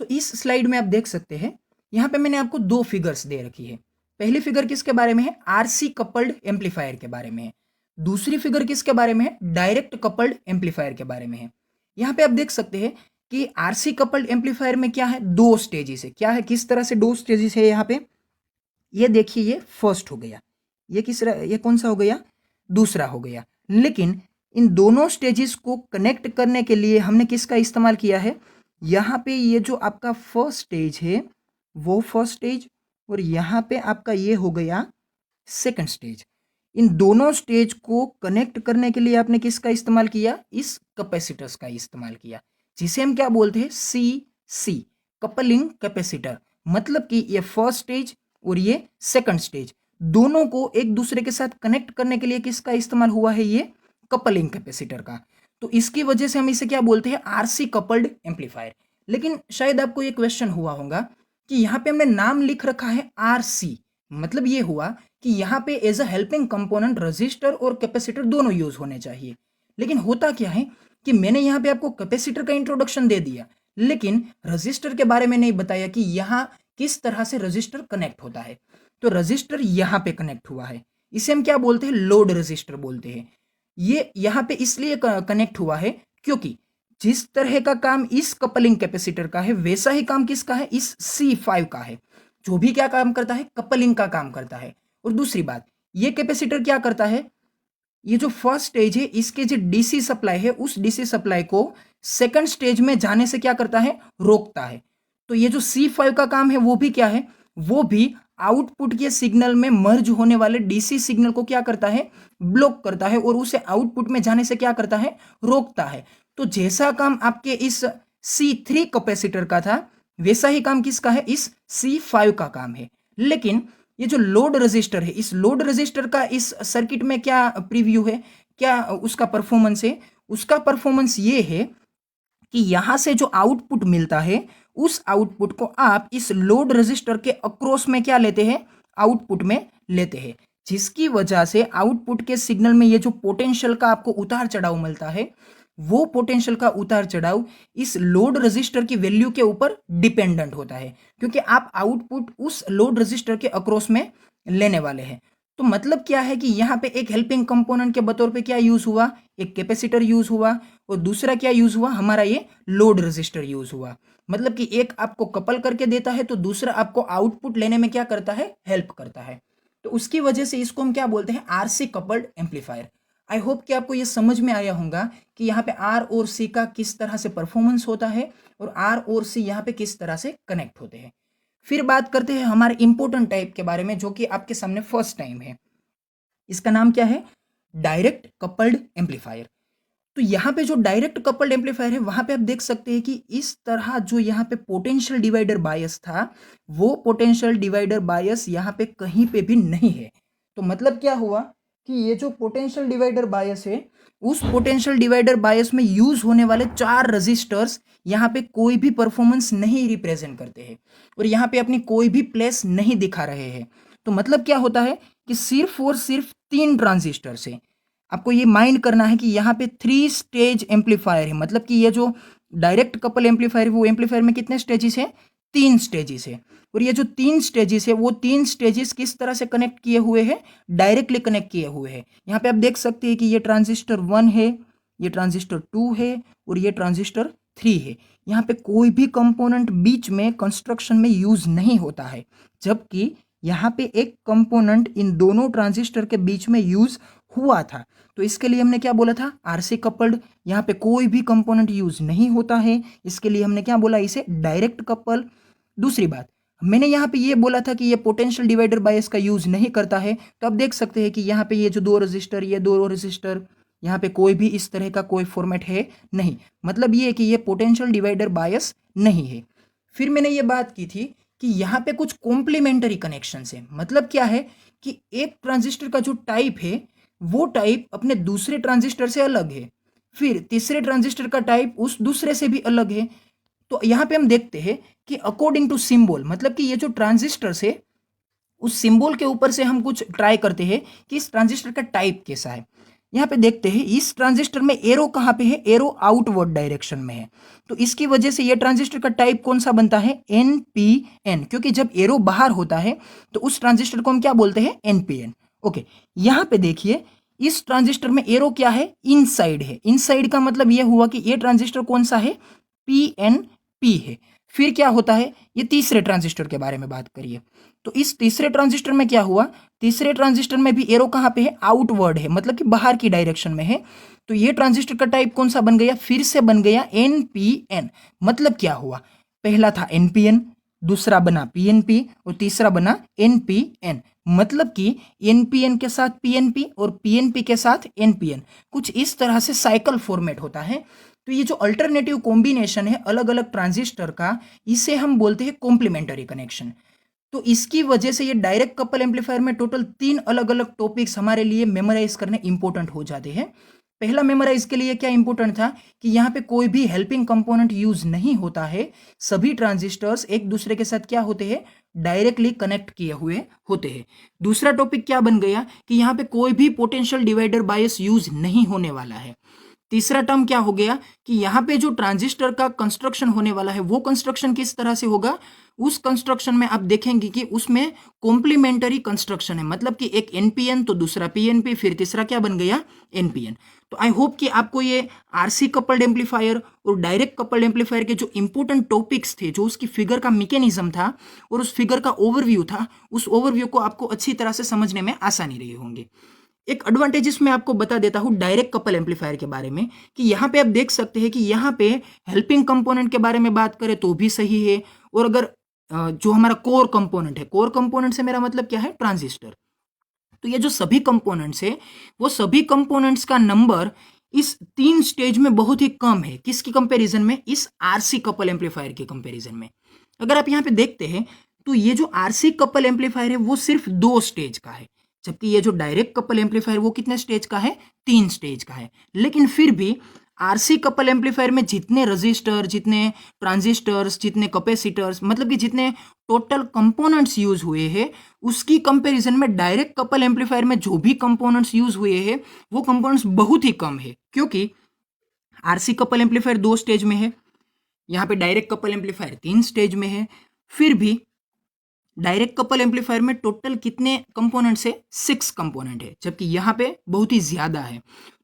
तो इस स्लाइड में आप देख सकते हैं, यहाँ पे मैंने आपको दो फिगर्स दे रखी है। पहली फिगर किसके बारे में है? आरसी कपल्ड एम्पलीफायर के बारे में है। दूसरी फिगर किसके बारे में है? डायरेक्ट कपल्ड एम्पलीफायर के बारे में है। यहाँ पे आप देख सकते हैं कि आरसी कपल्ड एम्पलीफायर में क्या है? दो स्टेजेस है। क्या है? किस तरह से दो स्टेजेस है यहाँ पे? ये देखिए, ये फर्स्ट हो गया, ये कौन सा हो गया? दूसरा हो गया। लेकिन इन दोनों स्टेजेस को कनेक्ट करने के लिए हमने किसका इस्तेमाल किया है? यहाँ पे ये जो आपका फर्स्ट स्टेज है वो फर्स्ट स्टेज, और यहाँ पे आपका ये हो गया सेकंड स्टेज। इन दोनों स्टेज को कनेक्ट करने के लिए आपने किसका इस्तेमाल किया? इस कैपेसिटर्स का इस्तेमाल किया, जिसे हम क्या बोलते हैं? सी, कपलिंग कैपेसिटर। मतलब कि ये फर्स्ट स्टेज और ये सेकंड स्टेज दोनों को एक दूसरे के साथ कनेक्ट करने के लिए किसका इस्तेमाल हुआ है? ये कपलिंग कैपेसिटर का। तो इसकी वजह से हम इसे क्या बोलते हैं? RC coupled amplifier. लेकिन शायद आपको ये क्वेश्चन हुआ होगा कि यहाँ पे हमने नाम लिख रखा है आरसी, मतलब ये हुआ कि यहाँ पे as a helping component resistor और कैपेसिटर दोनों यूज होने चाहिए। लेकिन होता क्या है कि मैंने यहाँ पे आपको कैपेसिटर का इंट्रोडक्शन दे दिया, लेकिन रजिस्टर के बारे में नहीं बताया कि यहाँ किस तरह से रजिस्टर कनेक्ट होता है। तो रजिस्टर यहाँ पे कनेक्ट हुआ है, इसे हम क्या बोलते हैं? लोड रजिस्टर बोलते हैं। ये यहाँ पे इसलिए कनेक्ट हुआ है क्योंकि जिस तरह का काम इस कपलिंग कैपेसिटर का है वैसा ही काम किसका है? इस C5 का है, जो भी क्या काम करता है? कपलिंग का काम करता है। और दूसरी बात, ये कैपेसिटर क्या करता है? ये जो फर्स्ट स्टेज है इसके जो डीसी सप्लाई है उस डीसी सप्लाई को सेकंड स्टेज में जाने से क्या करता है? रोकता है। तो ये जो C5 का काम है वो भी क्या है? वो भी आउटपुट के सिग्नल में मर्ज होने वाले डीसी सिग्नल को क्या करता है? ब्लॉक करता है और उसे आउटपुट में जाने से क्या करता है? रोकता है। तो जैसा काम आपके इस C3 कैपेसिटर का था वैसा ही काम किसका है? इस C5 का काम है। लेकिन ये जो लोड रजिस्टर है, इस लोड रजिस्टर का इस सर्किट में क्या प्रीव्यू है, क्या उसका परफॉर्मेंस है? उसका परफॉर्मेंस ये है कि यहां से जो आउटपुट मिलता है उस आउटपुट को आप इस लोड रजिस्टर के अक्रॉस में क्या लेते हैं? आउटपुट में लेते हैं, जिसकी वजह से आउटपुट के सिग्नल में ये जो पोटेंशियल का आपको उतार चढ़ाव मिलता है वो पोटेंशियल का उतार चढ़ाव इस लोड रजिस्टर की वैल्यू के ऊपर डिपेंडेंट होता है, क्योंकि आप आउटपुट उस लोड रजिस्टर के अक्रॉस में लेने वाले हैं। तो मतलब क्या है कि यहाँ पे एक हेल्पिंग कंपोनेंट के बतौर पे क्या यूज हुआ? एक कैपेसिटर यूज हुआ, और दूसरा क्या यूज हुआ? हमारा ये लोड रजिस्टर यूज हुआ। मतलब कि एक आपको कपल करके देता है तो दूसरा आपको आउटपुट लेने में क्या करता है? हेल्प करता है। तो उसकी वजह से इसको हम क्या बोलते हैं? RC coupled amplifier. I hope कि आपको ये समझ में आया होगा कि यहाँ पे आर और सी का किस तरह से परफॉर्मेंस होता है और आर और सी यहाँ पे किस तरह से कनेक्ट होते हैं। फिर बात करते हैं हमारे इंपॉर्टेंट टाइप के बारे में, जो कि आपके सामने फर्स्ट टाइम है। इसका नाम क्या है? Direct coupled amplifier. तो यहाँ पे जो डायरेक्ट कपल्ड एम्पलीफायर है वहां पे आप देख सकते हैं कि इस तरह जो यहाँ पे पोटेंशियल डिवाइडर बायस था वो पोटेंशियल डिवाइडर बायस यहाँ पे कहीं पे भी नहीं है। तो मतलब क्या हुआ कि ये जो पोटेंशियल डिवाइडर बायस है उस पोटेंशियल डिवाइडर बायस में यूज होने वाले चार रजिस्टर्स यहाँ पे कोई भी परफॉर्मेंस नहीं रिप्रेजेंट करते हैं और यहाँ पे अपनी कोई भी प्लेस नहीं दिखा रहे हैं। तो मतलब क्या होता है कि सिर्फ और सिर्फ तीन ट्रांजिस्टर से आपको ये माइंड करना है कि यहाँ पे 3 स्टेज एम्पलीफायर है। मतलब कि ये जो डायरेक्ट कपल एम्पलीफायर है वो एम्पलीफायर में कितने स्टेजेस है? 3 स्टेजेस है। और ये जो 3 स्टेजेस है वो 3 स्टेजेस किस तरह से कनेक्ट किए हुए हैं? डायरेक्टली कनेक्ट किए हुए हैं। यहाँ पे आप देख सकते हैं कि ये ट्रांजिस्टर 1 है, ये ट्रांजिस्टर 2 है और ये ट्रांजिस्टर 3 है। यहाँ पे कोई भी कंपोनेंट बीच में कंस्ट्रक्शन में यूज नहीं होता है, जबकि यहाँ पे एक कंपोनेंट इन दोनों ट्रांजिस्टर के बीच में यूज हुआ था। तो इसके लिए हमने क्या बोला था? RC coupled. यहाँ पे कोई भी कंपोनेंट यूज नहीं होता है, इसके लिए हमने क्या बोला? इसे डायरेक्ट कपल। दूसरी बात, मैंने यहाँ पे ये बोला था कि ये पोटेंशियल डिवाइडर बायस का यूज नहीं करता है। तो आप देख सकते हैं कि यहाँ पे ये जो दो रजिस्टर, ये दो रजिस्टर, यहाँ पे कोई भी इस तरह का कोई फॉर्मेट है नहीं। मतलब ये है कि ये पोटेंशियल डिवाइडर बायस नहीं है। फिर मैंने ये बात की थी कि यहाँ पे कुछ कॉम्प्लीमेंटरी कनेक्शन है। मतलब क्या है कि एक ट्रांजिस्टर का जो टाइप है वो टाइप अपने दूसरे ट्रांजिस्टर से अलग है, फिर तीसरे ट्रांजिस्टर का टाइप उस दूसरे से भी अलग है। तो यहाँ पे हम देखते हैं कि अकॉर्डिंग टू सिंबल, मतलब कि ये जो ट्रांजिस्टर है उस सिंबल के ऊपर से हम कुछ ट्राई करते हैं कि इस ट्रांजिस्टर का टाइप कैसा है। यहाँ पे देखते हैं इस ट्रांजिस्टर में एरो कहाँ पे है, एरो आउटवर्ड डायरेक्शन में है। तो इसकी वजह से ये ट्रांजिस्टर का टाइप कौन सा बनता है, एनपीएन, क्योंकि जब एरो बाहर होता है तो उस ट्रांजिस्टर को हम क्या बोलते हैं, एनपीएन। ओके, यहाँ पे देखिए इस ट्रांजिस्टर में एरो क्या है, इनसाइड है। इनसाइड का मतलब यह हुआ कि ये ट्रांजिस्टर कौन सा है, पीएनपी है। फिर क्या होता है, ये तीसरे ट्रांजिस्टर के बारे में बात करिए। तो इस तीसरे ट्रांजिस्टर में क्या हुआ, तीसरे ट्रांजिस्टर में भी एरो कहाँ पे है, आउटवर्ड है, मतलब कि बाहर की डायरेक्शन में है। तो ये ट्रांजिस्टर का टाइप कौन सा बन गया, फिर से बन गया एनपीएन। मतलब क्या हुआ, पहला था एनपीएन, दूसरा बना पीएनपी और तीसरा बना एनपीएन। मतलब कि एनपीएन के साथ पीएनपी और पीएनपी के साथ एनपीएन, कुछ इस तरह से साइकिल फॉर्मेट होता है। तो ये जो अल्टरनेटिव कॉम्बिनेशन है अलग अलग ट्रांजिस्टर का, इसे हम बोलते हैं कॉम्प्लीमेंटरी कनेक्शन। तो इसकी वजह से ये डायरेक्ट कपल एम्पलीफायर में टोटल 3 अलग अलग टॉपिक्स हमारे लिए मेमोराइज करने इंपॉर्टेंट हो जाते हैं। पहला मेमोराइज के लिए क्या इंपॉर्टेंट था कि यहाँ पे कोई भी हेल्पिंग कंपोनेंट यूज नहीं होता है, सभी ट्रांजिस्टर्स एक दूसरे के साथ क्या होते हैं, डायरेक्टली कनेक्ट किए हुए होते हैं। दूसरा टॉपिक क्या बन गया कि यहाँ पे कोई भी पोटेंशियल डिवाइडर बायस यूज नहीं होने वाला है। तीसरा टर्म क्या हो गया कि यहाँ पे जो ट्रांजिस्टर का कंस्ट्रक्शन होने वाला है वो कंस्ट्रक्शन किस तरह से होगा, उस कंस्ट्रक्शन में आप देखेंगे कि उसमें कॉम्प्लीमेंटरी कंस्ट्रक्शन है, मतलब कि एक एनपीएन तो दूसरा पीएनपी, फिर तीसरा क्या बन गया, एनपीएन। तो आई होप कि आपको ये आरसी कपल्ड एम्पलीफायर और डायरेक्ट कपल्ड एम्पलीफायर के जो इंपॉर्टेंट टॉपिक्स थे, जो उसकी फिगर का मैकेनिज्म था और उस फिगर का ओवरव्यू था, उस ओवरव्यू को आपको अच्छी तरह से समझने में आसानी रही होंगी। एक एडवांटेजेस मैं आपको बता देता हूं डायरेक्ट कपल एम्पलीफायर के बारे में, कि यहाँ पे आप देख सकते हैं कि यहाँ पे हेल्पिंग कंपोनेंट के बारे में बात करें तो भी सही है, और अगर जो हमारा कोर कंपोनेंट है, कोर कंपोनेंट से मेरा मतलब क्या है, ट्रांजिस्टर। तो ये जो सभी कंपोनेंट्स है वो सभी कंपोनेंट्स का नंबर इस 3 स्टेज में बहुत ही कम है। किसकी कंपैरिजन में, इस आरसी कपल एम्पलीफायर के कंपैरिजन में। अगर आप यहाँ पे देखते हैं तो ये जो आरसी कपल एम्पलीफायर है वो सिर्फ 2 स्टेज का है, जबकि ये जो डायरेक्ट कपल एम्पलीफायर वो कितने स्टेज का है, 3 स्टेज का है। लेकिन फिर भी आरसी कपल एम्पलीफायर में जितने रजिस्टर, जितने ट्रांजिस्टर्स, जितने कैपेसिटर्स, मतलब कि जितने टोटल कंपोनेंट्स यूज हुए हैं, उसकी कंपैरिजन में डायरेक्ट कपल एम्पलीफायर में जो भी कंपोनेंट्स यूज हुए हैं वो कंपोनेंट्स बहुत ही कम है। क्योंकि आरसी कपल एम्पलीफायर 2 स्टेज में है, यहाँ पे डायरेक्ट कपल एम्पलीफायर 3 स्टेज में है। फिर भी डायरेक्ट कपल एम्पलीफायर में टोटल कितने कंपोनेंट्स है, 6 कंपोनेंट है, जबकि यहाँ पे बहुत ही ज्यादा है।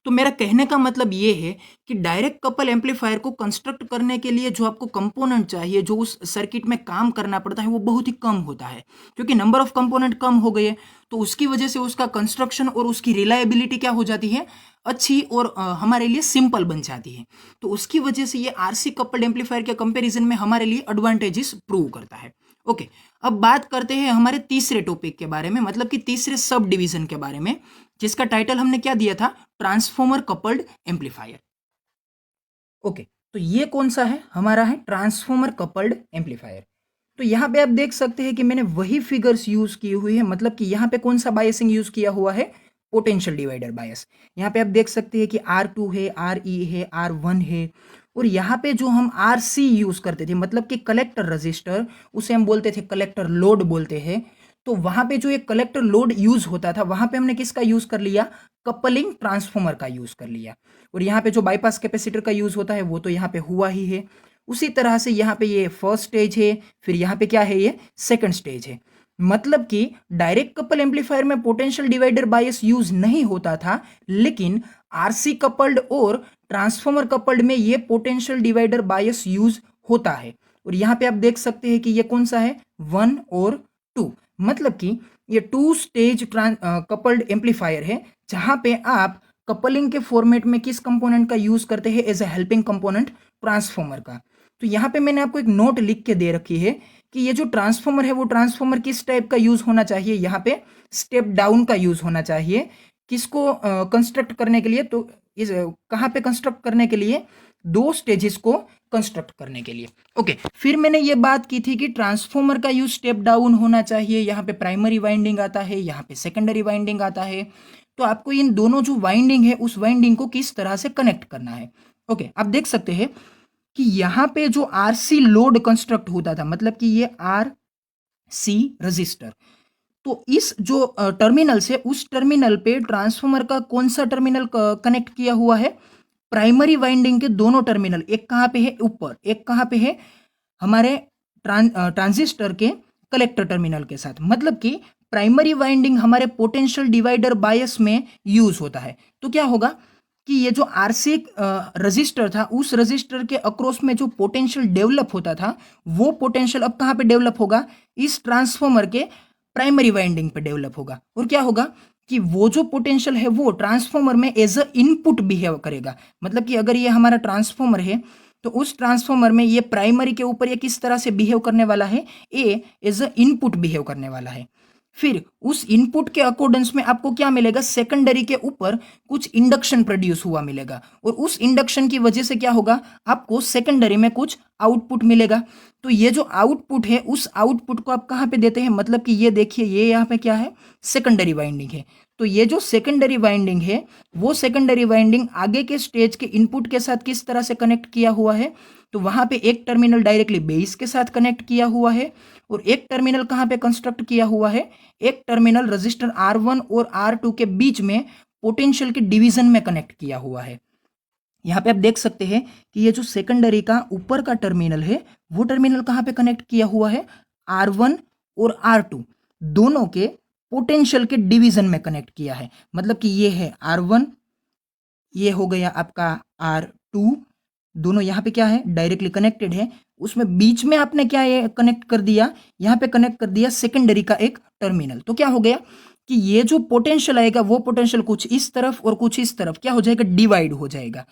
तो मेरा कहने का मतलब ये है कि डायरेक्ट कपल एम्पलीफायर को कंस्ट्रक्ट करने के लिए जो आपको कंपोनेंट चाहिए, जो उस सर्किट में काम करना पड़ता है, वो बहुत ही कम होता है। क्योंकि नंबर ऑफ कंपोनेंट कम हो गए तो उसकी वजह से उसका कंस्ट्रक्शन और उसकी रिलायबिलिटी क्या हो जाती है, अच्छी और हमारे लिए सिंपल बन जाती है। तो उसकी वजह से ये आरसी कपल्ड एम्पलीफायर के कंपैरिजन में हमारे लिए एडवांटेजेस प्रूव करता है। ओके, अब बात करते हैं हमारे तीसरे टॉपिक के बारे में, मतलब कि तीसरे सब डिवीजन के बारे में, जिसका टाइटल हमने क्या दिया था, ट्रांसफॉर्मर कपल्ड एम्पलीफायर। ओके, तो ये कौन सा है, हमारा है ट्रांसफॉर्मर कपल्ड एम्पलीफायर। तो यहाँ पे आप देख सकते हैं कि मैंने वही फिगर्स यूज की हुई है, मतलब कि यहाँ पे कौन सा बायसिंग यूज किया हुआ है, पोटेंशियल डिवाइडर बायस। यहाँ पे आप देख सकते हैं कि R2 है, RE है, R1 है, और यहाँ पे जो हम RC यूज करते थे, मतलब कि कलेक्टर रजिस्टर, उसे हम बोलते थे कलेक्टर लोड बोलते हैं। तो वहां पे जो एक कलेक्टर लोड यूज होता था, वहां पे हमने किसका यूज कर लिया, कपलिंग ट्रांसफॉर्मर का यूज कर लिया। और यहाँ पे जो बाईपास कैपेसिटर का यूज होता है वो तो यहाँ पे हुआ ही है। उसी तरह से यहाँ पे ये फर्स्ट स्टेज है, फिर यहाँ पे क्या है, ये सेकंड स्टेज है। मतलब कि डायरेक्ट कपल एम्पलीफायर में पोटेंशियल डिवाइडर बायस यूज नहीं होता था, लेकिन आरसी कपल्ड और ट्रांसफॉर्मर कपल्ड में ये पोटेंशियल डिवाइडर बायस यूज होता है। और यहाँ पे आप देख सकते हैं कि ये कौन सा है, 1 और 2, मतलब कि ये 2 स्टेज कपल्ड एम्पलीफायर है, जहां पे आप कपलिंग के फॉर्मेट में किस कंपोनेंट का यूज करते हैं, as a helping component transformer का। तो यहाँ पे मैंने आपको एक नोट लिख के दे रखी है कि ये जो ट्रांसफॉर्मर है वो ट्रांसफॉर्मर किस टाइप का यूज होना चाहिए, यहाँ पे स्टेप डाउन का यूज होना चाहिए। किसको कंस्ट्रक्ट करने के लिए, तो इस कहाँ पे कंस्ट्रक्ट करने के लिए, 2 स्टेजेस को कंस्ट्रक्ट करने के लिए। ओके, फिर मैंने ये बात की थी कि ट्रांसफॉर्मर का यूज स्टेप डाउन होना चाहिए। यहाँ पे प्राइमरी वाइंडिंग आता है, यहाँ पे सेकेंडरी वाइंडिंग आता है। तो आपको इन दोनों जो वाइंडिंग है उस वाइंडिंग को किस तरह से कनेक्ट करना है। ओके, आप देख सकते हैं कि यहाँ पे जो आरसी लोड कंस्ट्रक्ट होता था, मतलब कि ये आर सी रजिस्टर, तो इस जो टर्मिनल से उस टर्मिनल पे ट्रांसफार्मर का कौन सा टर्मिनल कनेक्ट किया हुआ है? प्राइमरी वाइंडिंग के दोनों टर्मिनल, एक कहाँ पे है ऊपर, एक कहाँ पे है हमारे ट्रांजिस्टर के कलेक्टर टर्मिनल के साथ। मतलब कि प्राइमरी वाइंडिंग हमारे पोटेंशियल डिवाइडर बायस में यूज होता है। तो क्या होगा कि ये जो आरसी रजिस्टर था, उस रजिस्टर के अक्रॉस में जो पोटेंशियल डेवलप होता था, वो पोटेंशियल अब कहाँ पे डेवलप होगा? इस ट्रांसफॉर्मर के प्राइमरी वाइंडिंग पे डेवलप होगा। और क्या होगा कि वो जो पोटेंशियल है वो ट्रांसफॉर्मर में एज अ इनपुट बिहेव करेगा। मतलब कि अगर ये हमारा ट्रांसफॉर्मर है तो उस ट्रांसफॉर्मर में ये प्राइमरी के ऊपर ये किस तरह से बिहेव करने वाला है? ए एज अ इनपुट बिहेव करने वाला है। फिर उस इनपुट के अकॉर्डेंस में आपको क्या मिलेगा? सेकेंडरी के ऊपर कुछ इंडक्शन प्रोड्यूस हुआ मिलेगा, और उस इंडक्शन की वजह से क्या होगा? आपको सेकेंडरी में कुछ आउटपुट मिलेगा। तो ये जो आउटपुट है, उस आउटपुट को आप कहाँ पे देते हैं? मतलब कि ये देखिए, ये यहाँ पे क्या है? सेकेंडरी वाइंडिंग है। तो ये जो सेकेंडरी वाइंडिंग है, वो सेकेंडरी वाइंडिंग आगे के स्टेज के इनपुट के साथ किस तरह से कनेक्ट किया हुआ है? तो वहां पे एक टर्मिनल डायरेक्टली बेस के साथ कनेक्ट किया हुआ है, और एक टर्मिनल कहाँ पे कंस्ट्रक्ट किया हुआ है? एक टर्मिनल रजिस्टर R1 और R2 के बीच में पोटेंशियल के डिवीजन में कनेक्ट किया हुआ है। यहाँ पे आप देख सकते हैं कि ये जो सेकेंडरी का ऊपर का टर्मिनल है, वो टर्मिनल कहाँ पे कनेक्ट किया हुआ है? R1 और R2 दोनों के पोटेंशियल के डिवीजन में कनेक्ट किया है। मतलब कि ये है R1, ये हो गया आपका R2, दोनों यहाँ पे क्या है? डायरेक्टली कनेक्टेड है। उसमें बीच में आपने क्या ये कनेक्ट कर दिया? यहाँ पे कनेक्ट कर दिया सेकेंडरी का एक टर्मिनल। तो क्या हो गया कि ये जो पोटेंशियल आएगा, वो पोटेंशियल कुछ इस तरफ और कुछ इस तरफ क्या हो जाएगा? डिवाइड हो जाएगा।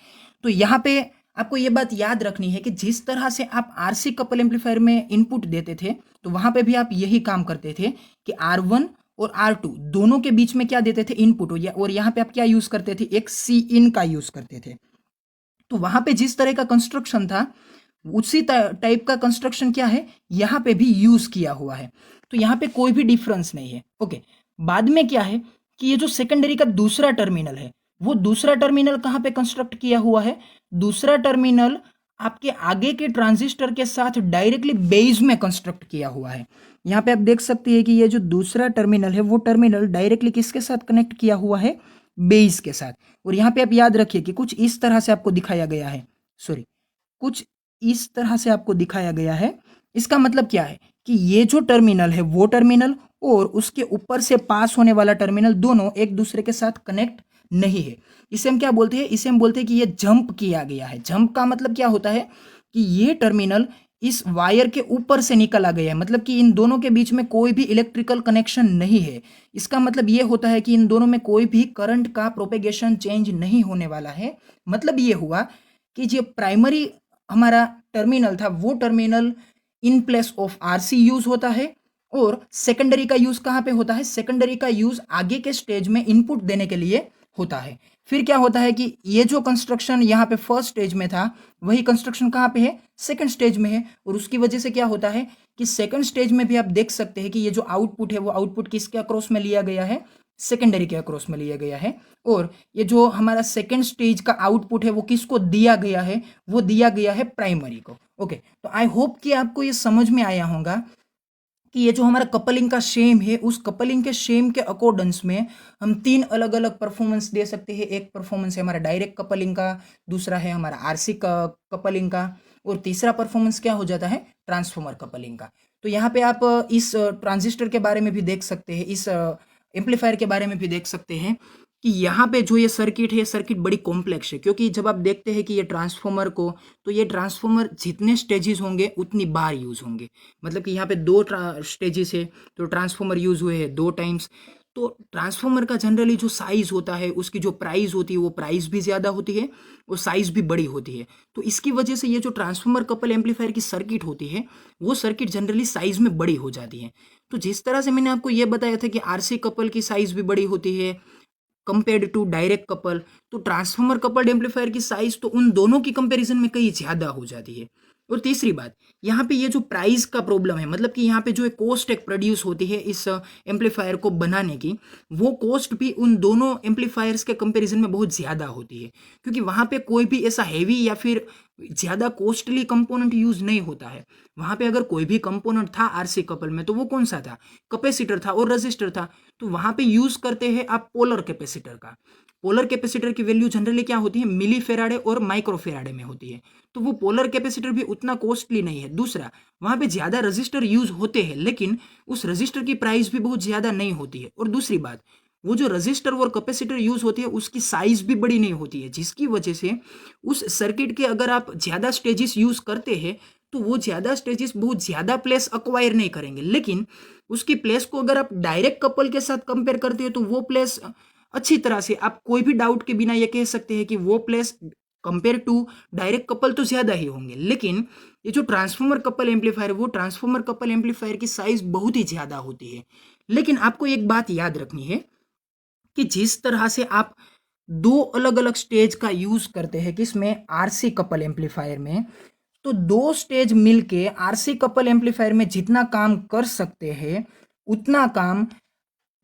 तो यहाँ पे आपको ये बात याद रखनी है कि जिस तरह से आप आरसी कपल एम्पलीफायर में इनपुट देते थे, तो वहां पे भी आप यही काम करते थे कि R1 और R2 दोनों के बीच में क्या देते थे? इनपुट। और यहाँ पे आप क्या यूज करते थे? एक सी इन का यूज करते थे। तो वहां पे जिस तरह का कंस्ट्रक्शन था, उसी टाइप का कंस्ट्रक्शन क्या है यहाँ पे भी यूज किया हुआ है। तो यहाँ पे कोई भी डिफरेंस नहीं है। ओके, बाद में क्या है कि ये जो सेकेंडरी का दूसरा टर्मिनल है, वो दूसरा टर्मिनल कहाँ पे कंस्ट्रक्ट किया हुआ है? दूसरा टर्मिनल आपके आगे के ट्रांजिस्टर के साथ डायरेक्टली बेस में कंस्ट्रक्ट किया हुआ है। यहाँ पे आप देख सकते हैं कि ये जो दूसरा टर्मिनल है, वो टर्मिनल डायरेक्टली किसके साथ कनेक्ट किया हुआ है? बेस के साथ। और यहाँ पे आप याद रखिए कि कुछ इस तरह से आपको दिखाया गया है, सॉरी, कुछ इस तरह से आपको दिखाया गया है। इसका मतलब क्या है कि ये जो टर्मिनल है, वो टर्मिनल और उसके ऊपर से पास होने वाला टर्मिनल दोनों एक दूसरे के साथ कनेक्ट नहीं है। इसे हम क्या बोलते हैं? इसे हम बोलते हैं कि ये जंप किया गया है। जंप का मतलब क्या होता है कि ये टर्मिनल इस वायर के ऊपर से निकला गया है। मतलब कि इन दोनों के बीच में कोई भी इलेक्ट्रिकल कनेक्शन नहीं है। इसका मतलब ये होता है कि इन दोनों में कोई भी करंट का प्रोपेगेशन चेंज नहीं होने वाला है। मतलब ये हुआ कि जो प्राइमरी हमारा टर्मिनल था, वो terminal in place of RC use होता है, और सेकेंडरी का यूज कहाँ पे होता है? सेकेंडरी का यूज आगे के स्टेज में इनपुट देने के लिए होता है। फिर क्या होता है कि ये जो कंस्ट्रक्शन यहाँ पे फर्स्ट स्टेज में था, वही कंस्ट्रक्शन कहाँ पे है? सेकंड स्टेज में है। और उसकी वजह से क्या होता है कि सेकंड स्टेज में भी आप देख सकते हैं कि ये जो आउटपुट है, वो आउटपुट किसके अक्रॉस में लिया गया है? सेकेंडरी के अक्रॉस में लिया गया है। और ये जो हमारा सेकंड स्टेज का आउटपुट है, वो किसको दिया गया है? वो दिया गया है प्राइमरी को। ओके, तो आई होप कि आपको ये समझ में आया होगा कि ये जो हमारा कपलिंग का शेम है, उस कपलिंग के शेम के अकॉर्डेंस में हम तीन अलग अलग परफॉर्मेंस दे सकते हैं। एक परफॉर्मेंस है हमारा डायरेक्ट कपलिंग का, दूसरा है हमारा आरसी कपलिंग का, और तीसरा परफॉर्मेंस क्या हो जाता है? ट्रांसफॉर्मर कपलिंग का। तो यहाँ पे आप इस ट्रांजिस्टर के बारे में भी देख सकते हैं, इस एम्पलीफायर के बारे में भी देख सकते हैं कि यहाँ पे जो ये सर्किट है, सर्किट बड़ी कॉम्प्लेक्स है। क्योंकि जब आप देखते हैं कि ये ट्रांसफॉर्मर को, तो ये ट्रांसफॉर्मर जितने स्टेजेस होंगे उतनी बार यूज होंगे। मतलब कि यहाँ पे दो स्टेजेस है, तो ट्रांसफॉर्मर यूज हुए हैं 2 टाइम्स। तो ट्रांसफॉर्मर का जनरली जो साइज होता है, उसकी जो प्राइस होती है, वो प्राइस भी ज़्यादा होती है और साइज भी बड़ी होती है। तो इसकी वजह से ये जो ट्रांसफॉर्मर कपल एम्पलीफायर की सर्किट होती है, वो सर्किट जनरली साइज में बड़ी हो जाती है। तो जिस तरह से मैंने आपको ये बताया था कि आरसी कपल की साइज भी बड़ी होती है कंपेयर्ड टू डायरेक्ट कपल, तो ट्रांसफॉर्मर कपल्ड एम्पलीफायर की साइज तो उन दोनों की कंपैरिजन में कहीं ज़्यादा हो जाती है। और तीसरी बात, यहाँ पे ये जो प्राइस का प्रॉब्लम है, मतलब कि यहाँ पे जो एक कॉस्ट एक प्रोड्यूस होती है इस एम्पलीफायर को बनाने की, वो कॉस्ट भी उन दोनों एम्पलीफायर्स के कंपैरिजन में बहुत ज़्यादा होती है। क्योंकि वहाँ पे कोई भी ऐसा हैवी या फिर ज़्यादा कॉस्टली कंपोनेंट यूज नहीं होता है। वहाँ पे अगर कोई भी कंपोनेंट था आरसी कपल में तो वो कौन सा था, कैपेसिटर था और रजिस्टर था। तो वहाँ पे यूज करते हैं आप पोलर कैपेसिटर का। पोलर कैपेसिटर की वैल्यू जनरली क्या होती है, मिली फेराडे और माइक्रो फेराडे में होती है। तो वो पोलर कैपेसिटर भी उतना कॉस्टली नहीं है। दूसरा, वहाँ पे ज़्यादा रजिस्टर यूज होते हैं लेकिन उस रजिस्टर की प्राइस भी बहुत ज़्यादा नहीं होती है। और दूसरी बात, वो जो रजिस्टर और कैपेसिटर यूज होती है उसकी साइज भी बड़ी नहीं होती है, जिसकी वजह से उस सर्किट के अगर आप ज़्यादा स्टेजेस यूज करते हैं तो वो ज़्यादा स्टेजेस बहुत ज़्यादा प्लेस अक्वायर नहीं करेंगे। लेकिन उसकी प्लेस को अगर आप डायरेक्ट कपल के साथ कंपेयर करते हो तो वो प्लेस अच्छी तरह से, आप कोई भी डाउट के बिना ये कह सकते हैं कि वो place compare to direct couple तो ज़्यादा ही होंगे। लेकिन ये जो ट्रांसफॉर्मर कपल एम्पलीफायर, वो ट्रांसफॉर्मर कपल एम्पलीफायर की साइज बहुत ही ज़्यादा होती है। लेकिन आपको एक बात याद रखनी है कि जिस तरह से आप दो अलग अलग स्टेज का यूज करते हैं किसमें, आरसी कपल एम्पलीफायर में, तो दो स्टेज मिलके आरसी कपल एम्पलीफायर में जितना काम कर सकते हैं उतना काम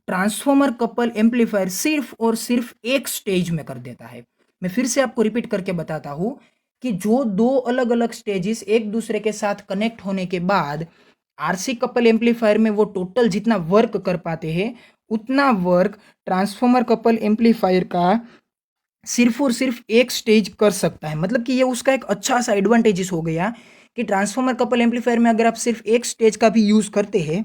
ट्रांसफॉर्मर कपल एम्पलीफायर सिर्फ और सिर्फ एक स्टेज में कर देता है। मैं फिर से आपको रिपीट करके बताता हूं कि जो दो अलग अलग स्टेजेस एक दूसरे के साथ कनेक्ट होने के बाद आरसी कपल एम्पलीफायर में वो टोटल जितना वर्क कर पाते हैं उतना वर्क ट्रांसफॉर्मर कपल एम्पलीफायर का सिर्फ और सिर्फ एक स्टेज कर सकता है। मतलब कि ये उसका एक अच्छा सा एडवांटेजेस हो गया कि ट्रांसफॉर्मर कपल एम्पलीफायर में अगर आप सिर्फ एक स्टेज का भी यूज करते हैं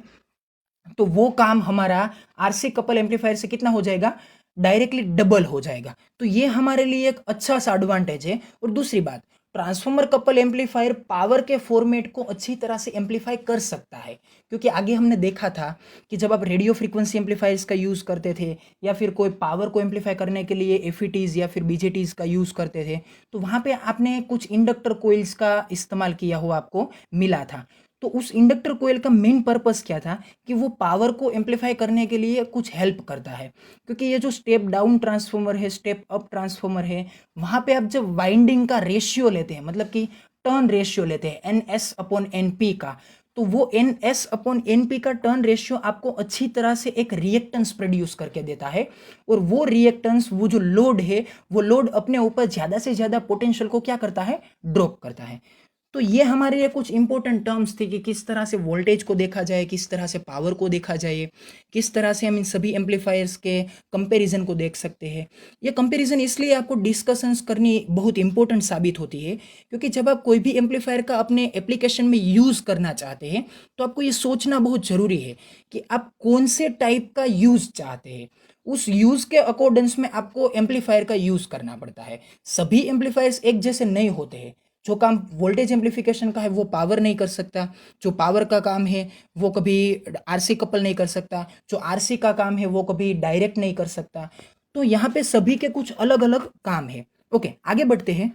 तो वो काम हमारा आरसी कपल एम्पलीफायर से कितना हो जाएगा, डायरेक्टली डबल हो जाएगा। तो ये हमारे लिए एक अच्छा सा एडवांटेज है। और दूसरी बात, ट्रांसफॉर्मर कपल एम्पलीफायर पावर के फॉर्मेट को अच्छी तरह से एम्पलीफाई कर सकता है, क्योंकि आगे हमने देखा था कि जब आप रेडियो फ्रीक्वेंसी एम्पलीफायर्स का यूज़ करते थे या फिर कोई पावर को एम्पलीफाई करने के लिए एफईटीज या फिर बीजेटीज का यूज़ करते थे तो वहाँ पे आपने कुछ इंडक्टर कोइल्स का इस्तेमाल किया हुआ आपको मिला था। तो उस इंडक्टर कोयल का मेन पर्पस क्या था कि वो पावर को एम्पलीफाई करने के लिए कुछ हेल्प करता है। क्योंकि ये जो स्टेप डाउन ट्रांसफॉर्मर है, स्टेप अप ट्रांसफॉर्मर है, वहाँ पे आप जब वाइंडिंग का रेशियो लेते हैं, मतलब कि टर्न रेशियो लेते हैं N S upon N P का, तो वो N S upon N P का टर्न रेशियो आपको अच्छी तरह से एक रिएक्टेंस प्रोड्यूस करके देता है। और वो रिएक्टेंस, वो जो लोड है, वो लोड अपने ऊपर ज़्यादा से ज़्यादा पोटेंशियल को क्या करता है, ड्रॉप करता है। तो ये हमारे लिए कुछ इंपॉर्टेंट टर्म्स थे कि किस तरह से वोल्टेज को देखा जाए, किस तरह से पावर को देखा जाए, किस तरह से हम इन सभी एम्पलीफायर्स के कंपैरिजन को देख सकते हैं। ये कंपैरिजन इसलिए आपको डिस्कशंस करनी बहुत इंपॉर्टेंट साबित होती है क्योंकि जब आप कोई भी एम्पलीफायर का अपने एप्लीकेशन में यूज़ करना चाहते हैं तो आपको ये सोचना बहुत ज़रूरी है कि आप कौन से टाइप का यूज़ चाहते हैं। उस यूज़ के अकॉर्डेंस में आपको एम्पलीफायर का यूज़ करना पड़ता है। सभी एम्पलीफायर्स एक जैसे नहीं होते हैं। जो काम वोल्टेज एम्पलीफिकेशन का है वो पावर नहीं कर सकता, जो पावर का काम है वो कभी आरसी कपल नहीं कर सकता, जो आरसी का काम है वो कभी डायरेक्ट नहीं कर सकता। तो यहाँ पे सभी के कुछ अलग अलग काम है। ओके, आगे बढ़ते हैं।